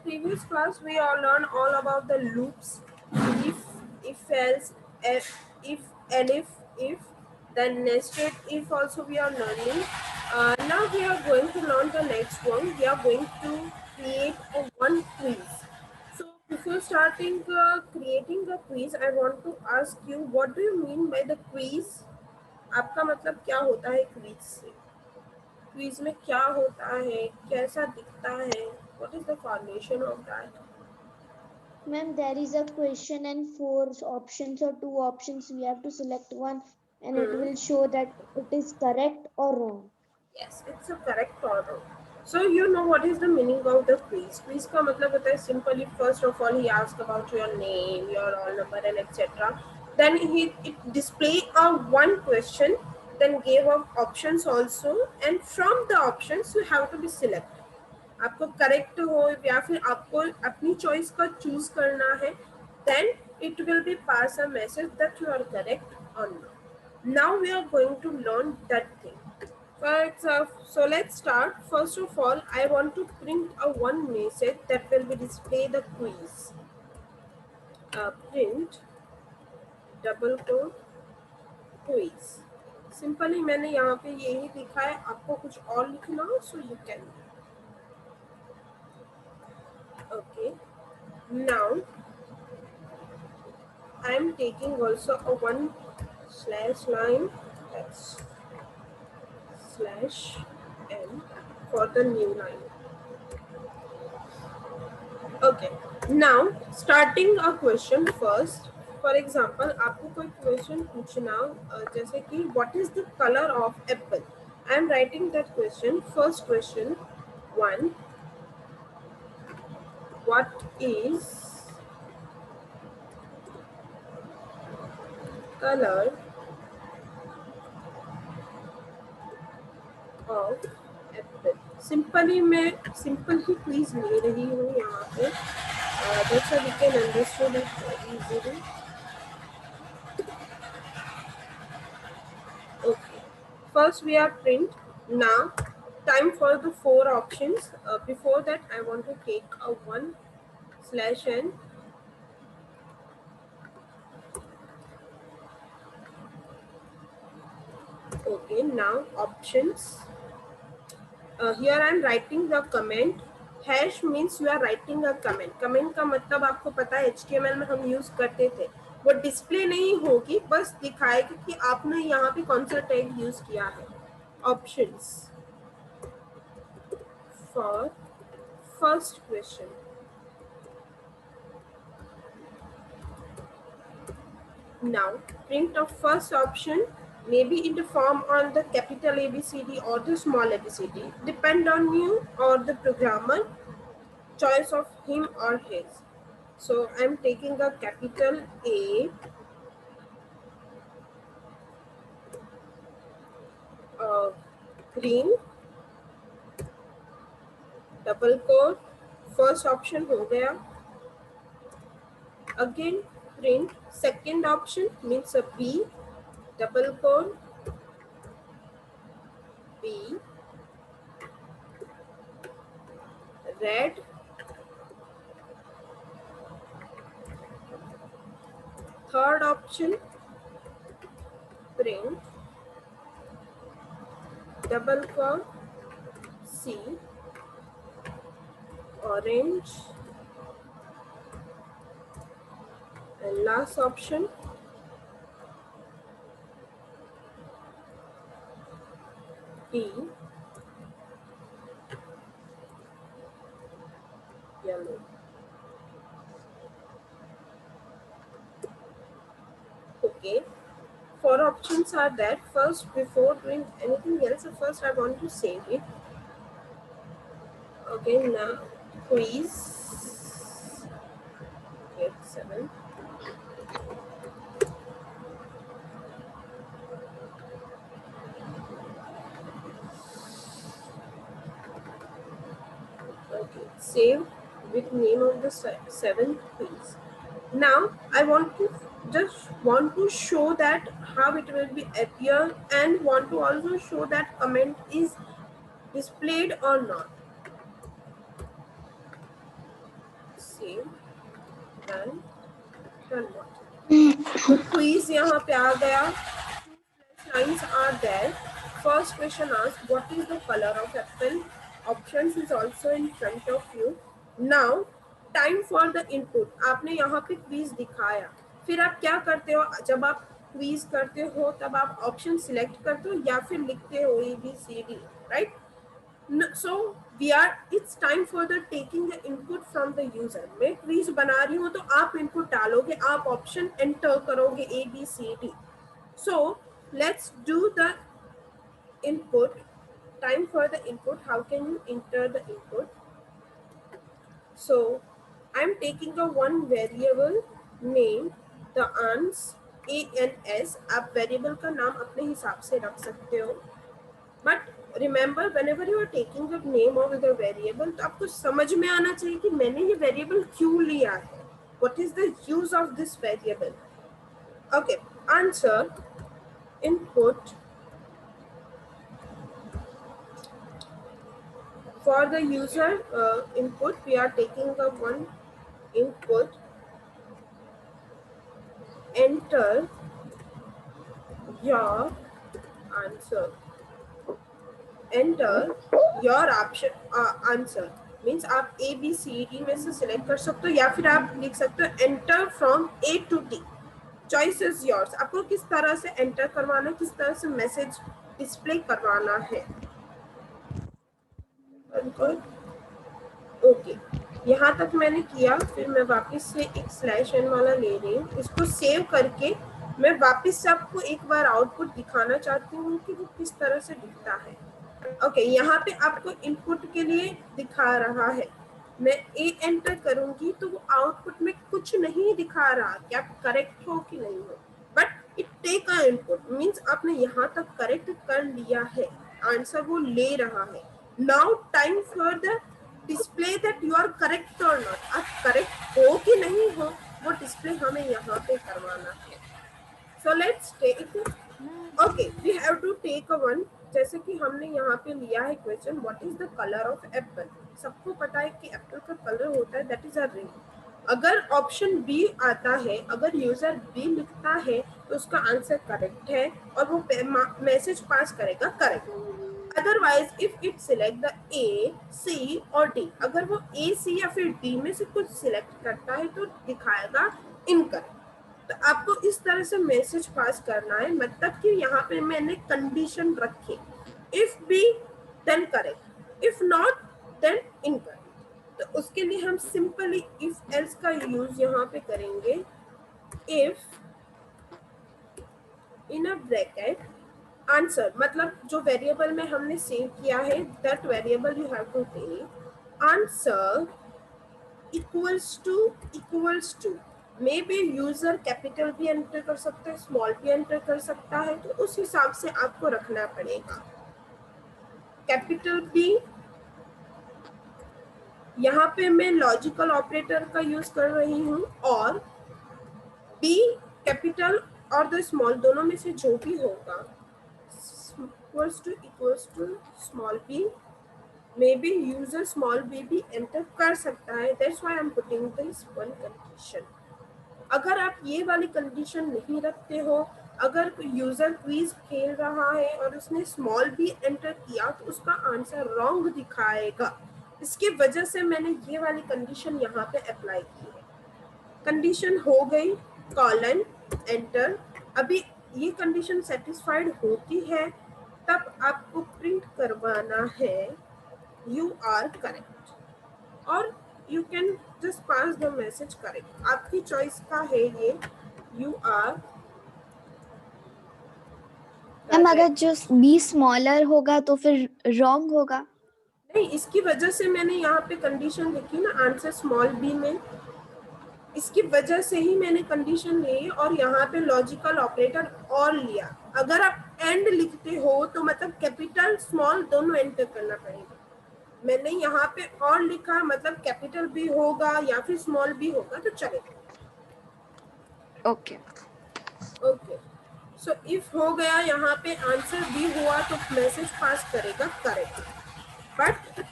previous class, we all learned all about the loops, if else, if and if, then nested if also we are learning. Now we are going to learn the next one. We are going to create a one quiz. So before starting creating the quiz, I want to ask you, what do you mean by the quiz? आपका मतलब क्या होता है quiz से? Quiz में क्या होता है, कैसा दिखता है, what is the formation of that? Ma'am, there is a question and four options or two options. We have to select one and it will show that it is correct or wrong. Yes, it's a correct or wrong. So you know what is the meaning of the quiz? Quiz का मतलब होता है simply first of all he asks about your name, your roll number and etc. Then it display a one question, then gave up options also, and from the options you have to be select. आपको correct हो या फिर आपको अपनी choice का choose करना है, then it will be pass a message that you are correct or not. Now we are going to learn that thing. So let's start. First of all, I want to print a one message that will be display the quiz. Print double quote quiz. Simply मैंने यहाँ पे यही लिखा है, आपको कुछ और लिखना हो so you can. Okay. Now I am taking also a one slash line, that's slash n for the new line. Okay, now starting a question first. For example, आपको कोई question पूछना, जैसे कि what is the color of apple? I am writing that question. First question one, what is color of apple? Simply मैं simple ही quiz ले रही हूँ यहाँ पे. That's how we can understand it very easily. Okay. First we are print. Now time for the four options. Before that I want to take a one slash n. Okay, now options. Here I am writing the comment. Hash means you are writing a comment. Comment का मतलब आपको पता है HTML में हम use करते थे. वो डिस्प्ले नहीं होगी, बस दिखाएगी कि आपने यहाँ पे कौन सा टैग यूज किया है. Options for first question. Now print of first option may be in the form on the capital ABCD or the small ABCD, depend on you or the programmer, choice of him or his. So I'm taking a capital A, green, double quote, first option हो गया. Again print second option means a B, double quote, B, red, third option print double quote C, orange, and last option D, yellow. Okay, four options are there. First, before doing anything else, first I want to save it. Okay, now quiz grade 7. Okay, save with name of the 7th quiz. Now I want to show that how it will be appear, and want to also show that comment is displayed or not. save and done what. तो quiz यहाँ पे आ गया. Lines are there. First question asks, what is the color of apple? Options is also in front of you. Now, time for the input. आपने यहाँ पे quiz दिखाया. फिर आप क्या करते हो? जब आप क्विज करते हो तब आप ऑप्शन सिलेक्ट करते हो या फिर लिखते हो ABCD, right? So we are. It's time for the taking the input from the user. मैं क्विज बना रही हूँ तो आप इनपुट डालोगे, आप ऑप्शन एंटर करोगे ABCD. So let's do the input. Time for the input. How can you enter the input? So I'm taking a one variable name, the ans, ANS. आप वेरिएबल का नाम अपने हिसाब से रख सकते हो. But remember, whenever you are taking the name of the variable, तो आपको समझ में आना चाहिए कि मैंने ये वेरिएबल क्यों लिया है. What is the use of this variable? Okay, answer, input. For the user input, we are taking the one input. Enter your answer. Enter your option answer. Means आप ABCD में से select कर सकते हो या फिर आप लिख सकते हो enter from A to D. Choice is yours. आपको किस तरह से enter करवाना है, किस तरह से मैसेज डिस्प्ले करवाना है. ओके, यहाँ तक मैंने किया. फिर मैं वापस से एक /n वाला ले रही हूँ. इसको सेव करके मैं वापस से आपको एक बार आउटपुट दिखाना चाहती हूँ कि वो किस तरह से दिखता है. ओके, यहाँ पे आपको इनपुट के लिए दिखा रहा है. मैं A एंटर करूंगी तो वो आउटपुट में कुछ नहीं दिखा रहा कि आप करेक्ट हो कि नहीं हो. But it take a input. Means आपने यहाँ तक करेक्ट कर लिया है, आंसर वो ले रहा है. Now time for the display that you are correct और नॉट. आप करेक्ट हो कि नहीं हो वो डिस्प्ले हमें यहाँ पे करवाना है. So let's take. Okay, we have to take a one. जैसे कि हमने यहाँ पे लिया है question, what is the colour of apple. सबको पता है कि एप्पल का कलर होता है दैट इज अ रिंग. अगर ऑप्शन बी आता है, अगर यूजर बी लिखता है तो उसका आंसर करेक्ट है और वो मैसेज पास करेगा correct. Otherwise if it select the A, C और D, अगर वो A, C या फिर D में से कुछ सिलेक्ट करता है तो दिखाएगा इनकरेक्ट. तो आपको इस तरह से मैसेज पास करना है. मतलब कि यहाँ पे मैंने कंडीशन रखी, if B then correct, if not then incorrect. तो उसके लिए हम सिंपली इफ एल्स का यूज यहाँ पे करेंगे. If in a bracket answer, मतलब जो वेरिएबल में हमने सेव किया है that variable you have to take answer equals to maybe user capital भी एंटर कर सकता है, स्मॉल भी एंटर कर सकता है. तो उस हिसाब से आपको रखना पड़ेगा. कैपिटल बी, यहाँ पे मैं लॉजिकल ऑपरेटर का यूज कर रही हूँ, और बी कैपिटल और द स्मॉल दोनों में से जो भी होगा equals to small B. Maybe user small B भी एंटर कर सकता है. That's why I am putting this one condition. अगर आप ये वाली कंडीशन नहीं रखते हो, अगर यूजर क्विज खेल रहा है और उसने स्मॉल बी एंटर किया तो उसका आंसर रॉन्ग दिखाएगा. इसकी वजह से मैंने ये वाली कंडीशन यहाँ पे अप्लाई की है. कंडीशन हो गई, कॉलन एंटर. अभी ये कंडीशन सेटिस्फाइड होती है तब आपको प्रिंट करवाना है यू आर करेक्ट, और you can just pass the message correct. आपकी चॉइस का है ये you are. मैम अगर जो बी स्मॉलर होगा तो फिर रॉन्ग होगा. नहीं, इसकी वजह से मैंने यहाँ पे कंडीशन लिखी ना, आंसर स्मॉल बी में. इसकी वजह से ही मैंने कंडीशन ली और यहाँ पे लॉजिकल ऑपरेटर और लिया. अगर आप एंड लिखते हो तो मतलब कैपिटल स्मॉल दोनों एंटर करना पड़ेगा. मैंने यहाँ पे और लिखा, मतलब कैपिटल भी होगा या फिर स्मॉल भी होगा तो चलेगा. ओके ओके, सो इफ हो गया, यहाँ पे आंसर भी हुआ तो मैसेज पास करेगा करेक्ट. बट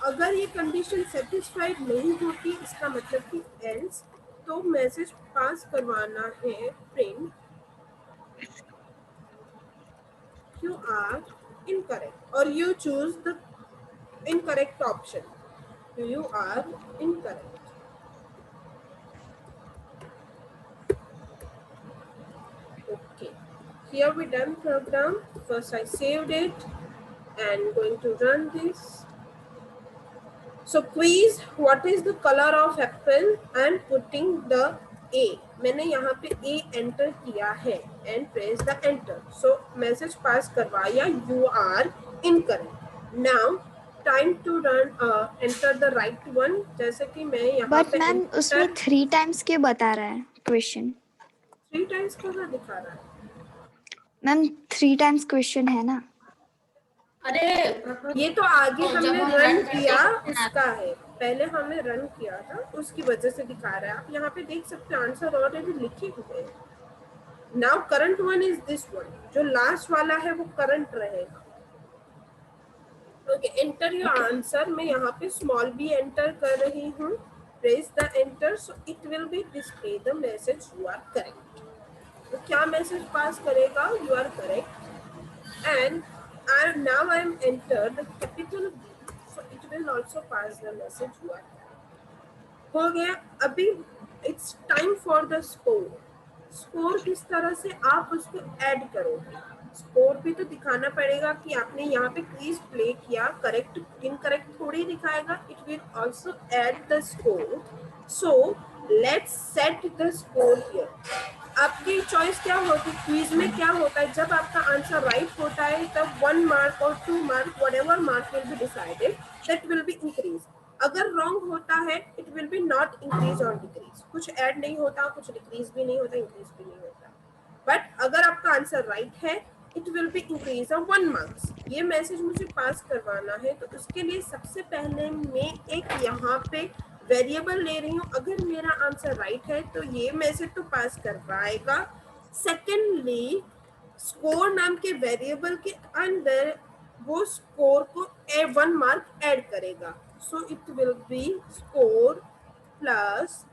अगर ये कंडीशन सेटिस्फाइड नहीं होती, इसका मतलब कि एल्स, तो मैसेज पास करवाना है प्रिंट यू आर इनकरेक्ट और you choose the incorrect option. You are incorrect. Okay. Here we done program. First I saved it and going to run this. So quiz, what is the color of apple and putting the A. मैंने यहाँ पे A enter किया है and press the enter. So message pass करवाया you are incorrect. Now time to run enter the right one. जैसे कि मैं यहाँ बट पे मैम उसमें 3 टाइम्स के बता रहा है क्वेश्चन. 3 टाइम्स कहाँ दिखा रहा है? मैम 3 टाइम्स क्वेश्चन है ना. अरे ये तो आगे हमने रन किया उसका है, पहले हमने रन किया था उसकी वजह से दिखा रहा है. आप यहाँ पे देख सकते हैं आंसर ऑलरेडी लिखे हुए हैं. Now current one is this one, जो लास्ट वाला है वो करंट रहेगा. Okay, enter your answer. मैं यहाँ पे स्मॉल बी एंटर कर रही हूँ. Press the enter, so it will be display the message you are correct. तो क्या मैसेज पास करेगा? You are correct. And now I am entered the capital B, so it will also pass the message you are correct. हो गया. अभी it's time for the score. Score किस तरह से आप उसको ऐड करोगे? स्कोर भी तो दिखाना पड़ेगा कि आपने यहाँ पे क्विज प्ले किया. करेक्ट इनकरेक्ट थोड़ी दिखाएगा. It will also add the score. So let's set the score here. आपकी चॉइस क्या होगी? क्विज में क्या होता है, जब आपका आंसर राइट होता है तब 1 मार्क और 2 mark, whatever mark will be decided, that will be increase. अगर रॉन्ग होता है it will B not increase और डिक्रीज. कुछ ऐड नहीं होता, कुछ डिक्रीज भी नहीं होता, इंक्रीज भी नहीं होता. बट अगर आपका आंसर राइट है it will be increase of 1 marks. ये मैसेज मुझे पास करवाना है, तो उसके लिए सबसे पहले मैं एक यहाँ पे वेरिएबल ले रही हूँ. अगर मेरा आंसर राइट है तो ये मैसेज तो पास करवाएगा. सेकेंडली, स्कोर नाम के वेरिएबल के अंदर वो स्कोर को 1 मार्क ऐड करेगा. सो it will B score plus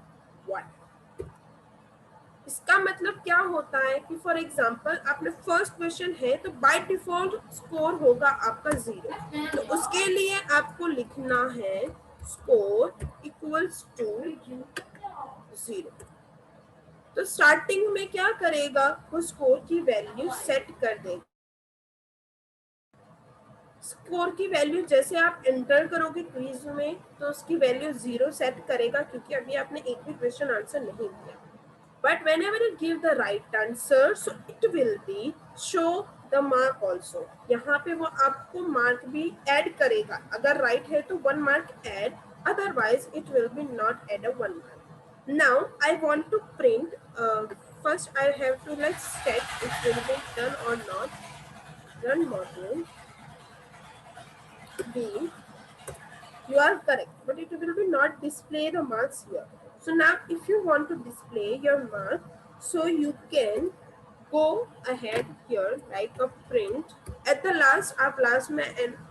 1. इसका मतलब क्या होता है कि फॉर एग्जाम्पल आपने फर्स्ट क्वेश्चन है तो बाय डिफॉल्ट स्कोर होगा आपका 0. तो उसके लिए आपको लिखना है स्कोर इक्वल्स टू 0. तो स्टार्टिंग में क्या करेगा, वो स्कोर की वैल्यू सेट कर देगा. स्कोर की वैल्यू जैसे आप एंटर करोगे क्विज में तो उसकी वैल्यू 0 सेट करेगा, क्योंकि अभी आपने एक भी क्वेश्चन आंसर नहीं किया. But whenever you give the right answer, so it will be show the mark also. यहाँ पे वो आपको मार्क भी ऐड करेगा. अगर राइट है तो 1 mark add, otherwise it will be not add a 1 mark. Now I want to print. First I have to let's check it will be done or not. Run module B. You are correct, but it will be not display the marks here. So now if you want to display your mark, so you can go ahead here like a print. At the last आप last में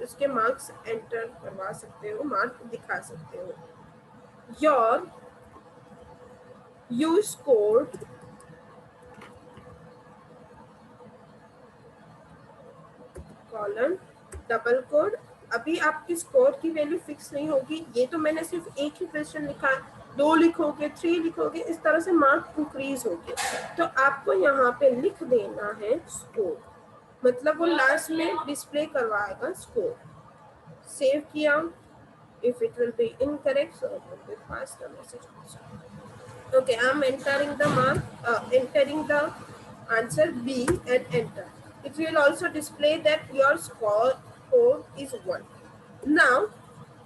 उसके marks enter करवा सकते हो, mark दिखा सकते हो. Your you scored colon double quote. अभी आपकी स्कोर की वैल्यू फिक्स नहीं होगी. ये तो मैंने सिर्फ एक ही क्वेश्चन लिखा. 2 लिखोगे, 3 लिखोगे, इस तरह से मार्क इंक्रीज होंगे. तो आपको यहाँ पे लिख देना है स्कोर, मतलब वो लास्ट में डिस्प्ले करवाएगा स्कोर. सेव किया. If it will be incorrect so it will B pass the message. Okay, I am entering the mark, entering the answer B and enter. It will also display that your score is 1. Now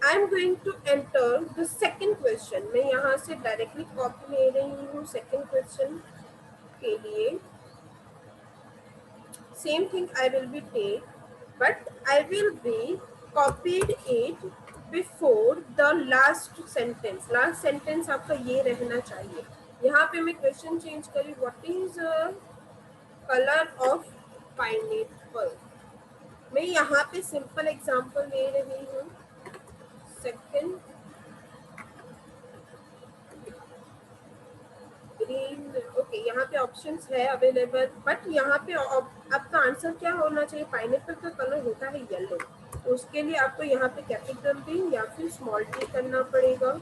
I am going to enter the second question. मैं यहाँ से directly copy ले रही हूँ second question के लिए. Same thing I will be take, but I will be copied it before the last sentence. Last sentence आपका ये रहना चाहिए. यहाँ पे मैं क्वेश्चन चेंज करी. What is color of pineapple? मैं यहाँ पे सिंपल एग्जाम्पल ले रही हूँ. second ग्रीन, ओके यहाँ पे ऑप्शंस है अवेलेबल, बट यहाँ पे आपका आंसर क्या होना चाहिए? पाइनएप्पल का कलर होता है येलो, तो उसके लिए आपको यहाँ पे कैपिटल टी या फिर स्मॉल टी करना पड़ेगा।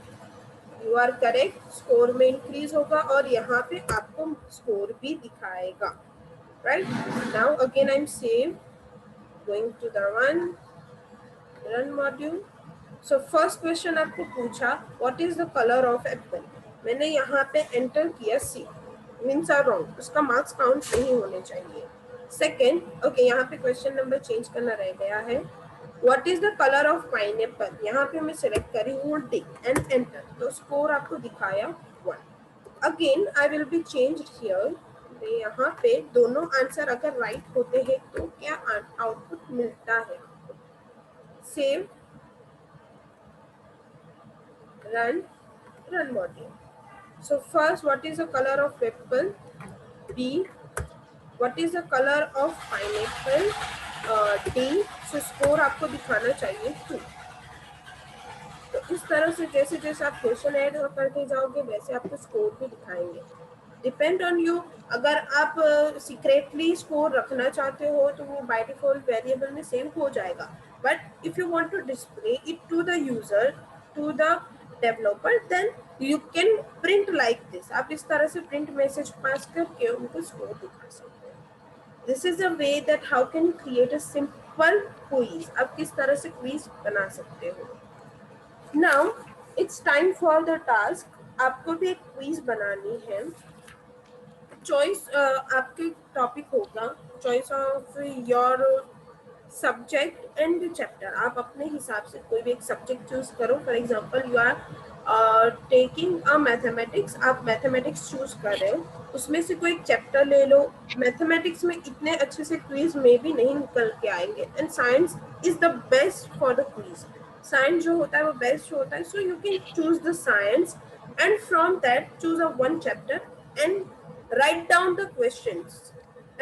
यू आर करेक्ट, स्कोर में इंक्रीज होगा और यहाँ पे आपको स्कोर भी दिखाएगा, right? Now again I am save, going to the run module. So first question आपको पूछा what is the colour of apple, मैंने यहाँ पे एंटर किया सी, मीन्स आर रॉन्ग, उसका मार्क्स काउंट नहीं होने चाहिए। सेकेंड, ओके यहाँ पे क्वेश्चन नंबर चेंज करना रह गया है। What is the colour of pineapple, यहाँ पे मैं सिलेक्ट करी हूँ डी एंड एंटर, तो स्कोर आपको दिखाया 1। Again I will be change here, यहाँ पे दोनों आंसर अगर राइट होते हैं तो क्या आउटपुट मिलता है? Save, run module. So first, what is the color of apple? B. What is the color of pineapple? D. So score आपको दिखाना चाहिए 2। तो इस तरह से जैसे जैसे आप क्वेश्चन ऐड करते जाओगे वैसे आपको स्कोर भी दिखाएंगे। डिपेंड ऑन यू, अगर आप सीक्रेटली स्कोर रखना चाहते हो तो वो बाय डिफॉल्ट वेरिएबल में सेव हो जाएगा, but if you want to display it to the user, to the developer, then you can print like this. आप इस तरह से प्रिंट मैसेज पास करके उनको स्कोर दिखा सकते हैं। This is a way that how can create a simple quiz, आप किस तरह से क्विज बना सकते हो। Now it's time for the task, आपको भी एक क्विज बनानी है। चॉइस आपके टॉपिक होगा choice of your subject and chapter, आप अपने हिसाब से कोई भी एक सब्जेक्ट चूज करो। For example you are taking a mathematics, आप मैथमेटिक्स चूज कर रहे हो, उसमें से कोई एक चैप्टर ले लो। मैथमेटिक्स में इतने अच्छे से क्विज में भी नहीं निकल के आएंगे, and science is the best for the quiz. Science जो होता है वो बेस्ट होता है, so you can choose the science and from that choose a one chapter and write down the questions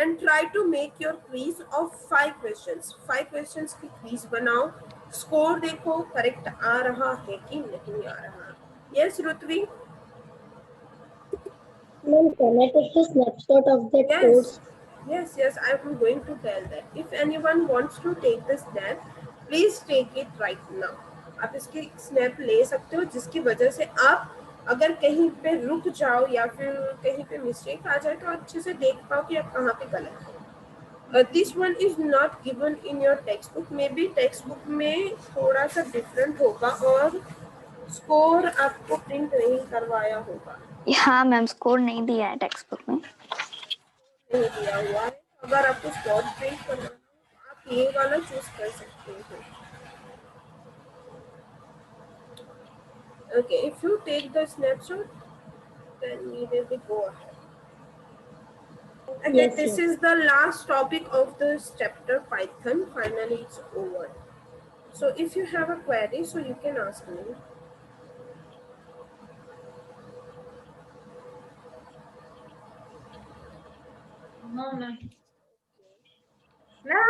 and try to make your quiz of 5 questions। 5 questions की quiz बनाओ, score देखो correct आ रहा है कि नहीं आ रहा। Yes रुतवी? Ma'am, can I take the snapshot of that course? Yes, I am going to tell that. If anyone wants to take the snap, please take it right now। आप इसकी snap ले सकते हो, जिसकी वजह से आप अगर कहीं पे रुक जाओ या फिर कहीं पे मिस्टेक आ जाए तो अच्छे से देख पाओ कि आप कहाँ पे गलत हो। This one is not given in your text book, may be text book में थोड़ा सा डिफरेंट होगा और स्कोर आपको प्रिंट नहीं करवाया होगा। हाँ मैम, स्कोर नहीं दिया है टेक्स्ट बुक में। नहीं दिया हुआ है, अगर आपको स्पॉट प्रिंट करना है तो आप ये वाला चूज कर सकते हो। Okay, if you take the snapshot, then we will go ahead. Okay, Yes, this yes. is the last topic of this chapter, Python. Finally, it's over. So if you have a query, so you can ask me. No, ma'am. Now